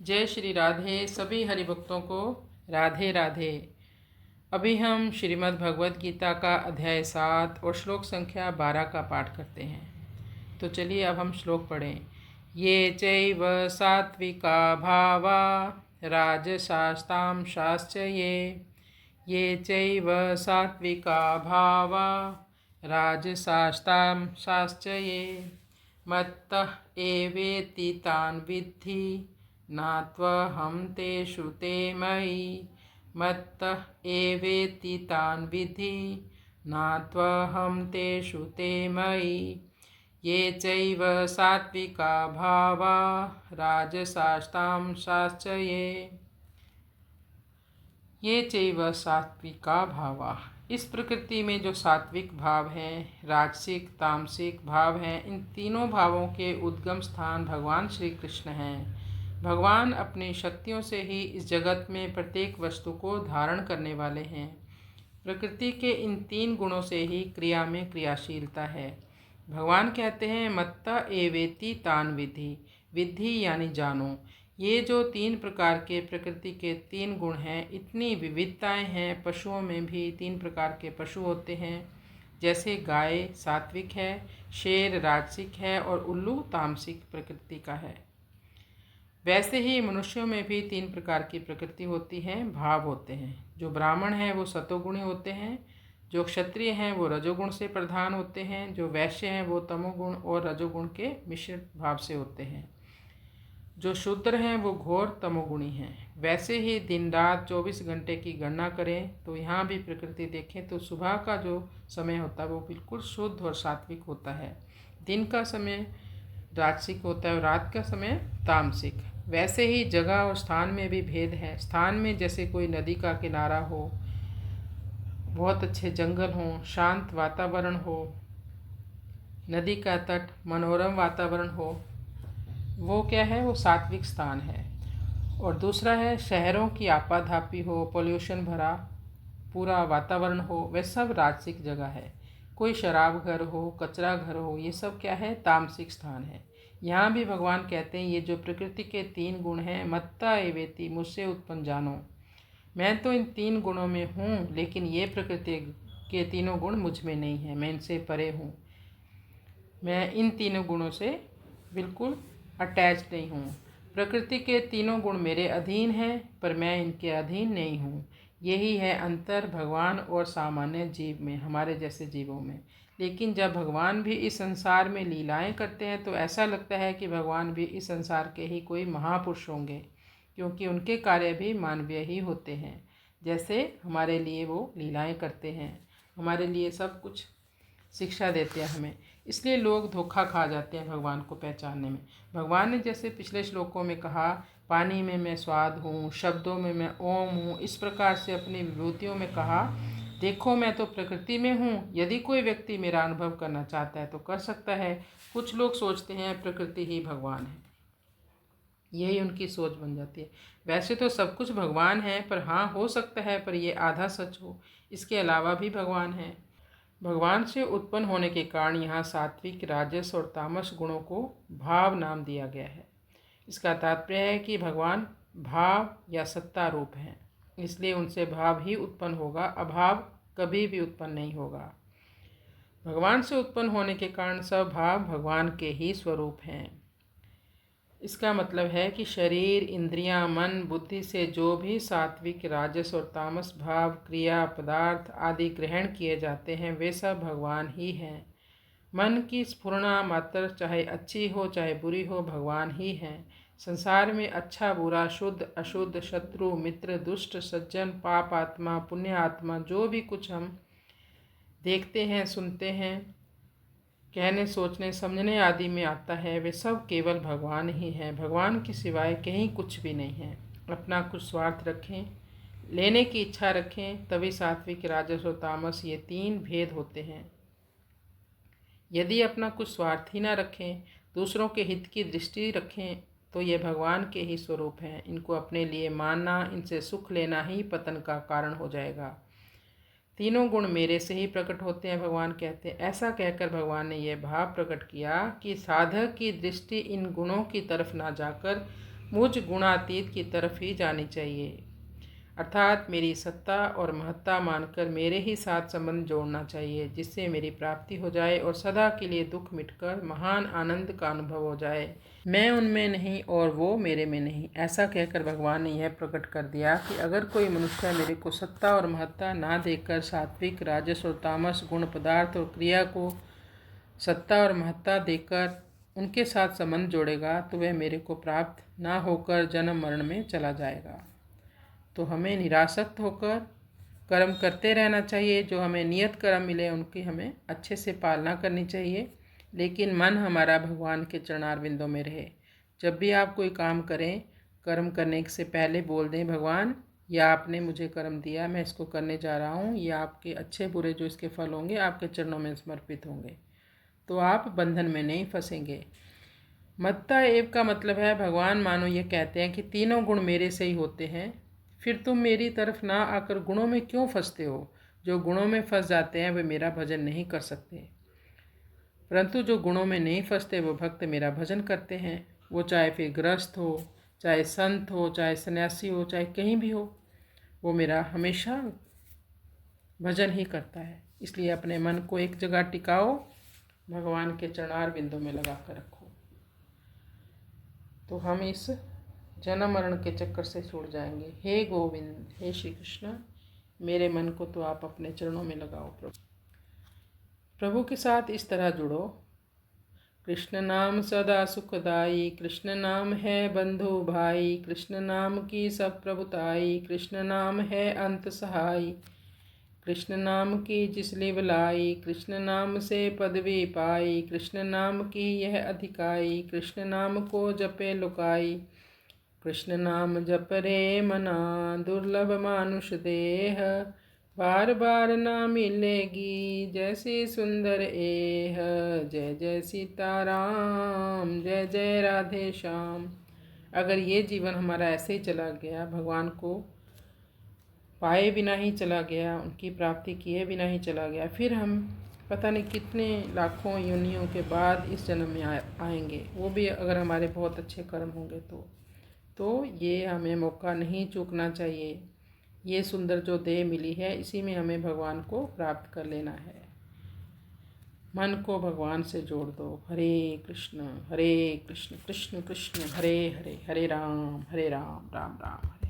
जय श्री राधे। सभी हरिभक्तों को राधे राधे। अभी हम श्रीमद् भगवद गीता का अध्याय 7 और श्लोक संख्या 12 का पाठ करते हैं। तो चलिए अब हम श्लोक पढ़ें। ये चैव सात्विका भावा राजसास्तांशाश्च ये चैव सात्विका भावा राजसास्तांशाश्च मत्तः एवेति तान् विद्धि नात्वहं तेषु ते मयि मत्तः एवेति तान् विद्धि नात्वहं तेषु ते मयि ये चैव सात्विका भावा राजसास्तांशाश्च ये चैव सात्विका भावा। इस प्रकृति में जो सात्विक भाव हैं, राजसिक तामसिक भाव हैं, इन तीनों भावों के उद्गम स्थान भगवान श्री कृष्ण हैं। भगवान अपनी शक्तियों से ही इस जगत में प्रत्येक वस्तु को धारण करने वाले हैं। प्रकृति के इन तीन गुणों से ही क्रिया में क्रियाशीलता है। भगवान कहते हैं मत्ता एवेति तान विधि। विधि यानी जानो। ये जो तीन प्रकार के प्रकृति के तीन गुण हैं, इतनी विविधताएं हैं। पशुओं में भी तीन प्रकार के पशु होते हैं, जैसे गाय सात्विक है, शेर राजसिक है और उल्लू तामसिक प्रकृति का है। वैसे ही मनुष्यों में भी तीन प्रकार की प्रकृति होती है, भाव होते हैं। जो ब्राह्मण हैं वो सतोगुणी होते हैं, जो क्षत्रिय हैं वो रजोगुण से प्रधान होते हैं, जो वैश्य हैं वो तमोगुण और रजोगुण के मिश्रित भाव से होते हैं, जो शूद्र हैं वो घोर तमोगुणी हैं। वैसे ही दिन रात 24 घंटे की गणना करें तो यहाँ भी प्रकृति देखें तो सुबह का जो समय होता है वो बिल्कुल शुद्ध और सात्विक होता है। दिन का समय राजसिक होता है और रात का समय तामसिक। वैसे ही जगह और स्थान में भी भेद है। स्थान में जैसे कोई नदी का किनारा हो, बहुत अच्छे जंगल हों, शांत वातावरण हो, नदी का तट, मनोरम वातावरण हो, वो क्या है, वो सात्विक स्थान है। और दूसरा है शहरों की आपाधापी हो, पोल्यूशन भरा पूरा वातावरण हो, वह सब राजसिक जगह है। कोई शराब घर हो, कचरा घर हो, ये सब क्या है, तामसिक स्थान है। यहाँ भी भगवान कहते हैं ये जो प्रकृति के तीन गुण हैं, मत्ता एवेति, मुझसे उत्पन्न जानो। मैं तो इन तीन गुणों में हूँ, लेकिन ये प्रकृति के तीनों गुण मुझ में नहीं है, मैं इनसे परे हूँ। मैं इन तीनों गुणों से बिल्कुल अटैच नहीं हूँ। प्रकृति के तीनों गुण मेरे अधीन हैं, पर मैं इनके अधीन नहीं हूँ। यही है अंतर भगवान और सामान्य जीव में, हमारे जैसे जीवों में। लेकिन जब भगवान भी इस संसार में लीलाएं करते हैं तो ऐसा लगता है कि भगवान भी इस संसार के ही कोई महापुरुष होंगे, क्योंकि उनके कार्य भी मानवीय ही होते हैं। जैसे हमारे लिए वो लीलाएं करते हैं, हमारे लिए सब कुछ शिक्षा देते हैं हमें, इसलिए लोग धोखा खा जाते हैं भगवान को पहचानने में। भगवान ने जैसे पिछले श्लोकों में कहा, पानी में मैं स्वाद हूँ, शब्दों में मैं ओम हूँ, इस प्रकार से अपनी विभूतियों में कहा, देखो मैं तो प्रकृति में हूँ, यदि कोई व्यक्ति मेरा अनुभव करना चाहता है तो कर सकता है। कुछ लोग सोचते हैं प्रकृति ही भगवान है, यही उनकी सोच बन जाती है। वैसे तो सब कुछ भगवान है, पर हाँ हो सकता है पर ये आधा सच हो, इसके अलावा भी भगवान है। भगवान से उत्पन्न होने के कारण यहाँ सात्विक, राजस और तामस गुणों को भाव नाम दिया गया है। इसका तात्पर्य है कि भगवान भाव या सत्ता रूप हैं, इसलिए उनसे भाव ही उत्पन्न होगा, अभाव कभी भी उत्पन्न नहीं होगा। भगवान से उत्पन्न होने के कारण सब भाव भगवान के ही स्वरूप हैं। इसका मतलब है कि शरीर, इंद्रियां, मन, बुद्धि से जो भी सात्विक, राजस और तामस भाव, क्रिया, पदार्थ आदि ग्रहण किए जाते हैं, वे सब भगवान ही हैं। मन की स्फुरना मात्र चाहे अच्छी हो चाहे बुरी हो, भगवान ही हैं। संसार में अच्छा बुरा, शुद्ध अशुद्ध, शत्रु मित्र, दुष्ट सज्जन, पाप आत्मा, पुण्य आत्मा, जो भी कुछ हम देखते हैं, सुनते हैं, कहने, सोचने, समझने आदि में आता है, वे सब केवल भगवान ही हैं। भगवान के सिवाय कहीं कुछ भी नहीं है। अपना कुछ स्वार्थ रखें, लेने की इच्छा रखें, तभी सात्विक, राजस और तामस ये तीन भेद होते हैं। यदि अपना कुछ स्वार्थ ही ना रखें, दूसरों के हित की दृष्टि रखें, तो ये भगवान के ही स्वरूप हैं। इनको अपने लिए मानना, इनसे सुख लेना ही पतन का कारण हो जाएगा। तीनों गुण मेरे से ही प्रकट होते हैं, भगवान कहते हैं। ऐसा कहकर भगवान ने यह भाव प्रकट किया कि साधक की दृष्टि इन गुणों की तरफ ना जाकर मुझ गुणातीत की तरफ ही जानी चाहिए, अर्थात मेरी सत्ता और महत्ता मानकर मेरे ही साथ संबंध जोड़ना चाहिए, जिससे मेरी प्राप्ति हो जाए और सदा के लिए दुख मिटकर महान आनंद का अनुभव हो जाए। मैं उनमें नहीं और वो मेरे में नहीं, ऐसा कहकर भगवान ने यह प्रकट कर दिया कि अगर कोई मनुष्य मेरे को सत्ता और महत्ता ना देकर सात्विक, राजस और तामस गुण, पदार्थ और क्रिया को सत्ता और महत्ता देकर उनके साथ संबंध जोड़ेगा तो वह मेरे को प्राप्त ना होकर जन्म मरण में चला जाएगा। तो हमें निरासक्त होकर कर्म करते रहना चाहिए। जो हमें नियत कर्म मिले उनकी हमें अच्छे से पालना करनी चाहिए, लेकिन मन हमारा भगवान के चरणारविंदों में रहे। जब भी आप कोई काम करें, कर्म करने से पहले बोल दें, भगवान यह आपने मुझे कर्म दिया, मैं इसको करने जा रहा हूँ, यह आपके अच्छे बुरे जो इसके फल होंगे आपके चरणों में समर्पित होंगे, तो आप बंधन में नहीं फंसेंगे। मत्ता एव का मतलब है भगवान मानो ये कहते हैं कि तीनों गुण मेरे से ही होते हैं, फिर तुम मेरी तरफ ना आकर गुणों में क्यों फंसते हो। जो गुणों में फंस जाते हैं वे मेरा भजन नहीं कर सकते, परंतु जो गुणों में नहीं फंसते वो भक्त मेरा भजन करते हैं। वो चाहे फिर गृहस्थ हो, चाहे संत हो, चाहे सन्यासी हो, चाहे कहीं भी हो, वो मेरा हमेशा भजन ही करता है। इसलिए अपने मन को एक जगह टिकाओ, भगवान के चरणार बिंदु में लगा कर रखो, तो हम इस जन्म मरण के चक्कर से छूट जाएंगे। हे गोविंद, हे श्री कृष्ण, मेरे मन को तो आप अपने चरणों में लगाओ। प्रभु के साथ इस तरह जुड़ो। कृष्ण नाम सदा सुखदाई, कृष्ण नाम है बंधु भाई, कृष्ण नाम की सब प्रभुताई, कृष्ण नाम है अंत सहाय, कृष्ण नाम की जिसलिए भलाई, कृष्ण नाम से पदवी पाई, कृष्ण नाम की यह अधिकाई, कृष्ण नाम को जपे लुकाई, कृष्ण नाम जप रे मना, दुर्लभ मानुष देह, बार बार ना मिलेगी जैसी सुंदर एह, जय जय सीताराम, जय जय राधे श्याम। अगर ये जीवन हमारा ऐसे ही चला गया, भगवान को पाए बिना ही चला गया, उनकी प्राप्ति किए बिना ही चला गया, फिर हम पता नहीं कितने लाखों योनियों के बाद इस जन्म में आएंगे, वो भी अगर हमारे बहुत अच्छे कर्म होंगे तो ये हमें मौका नहीं चूकना चाहिए। ये सुंदर जो देह मिली है, इसी में हमें भगवान को प्राप्त कर लेना है। मन को भगवान से जोड़ दो। हरे कृष्ण कृष्ण कृष्ण हरे हरे, हरे राम राम राम।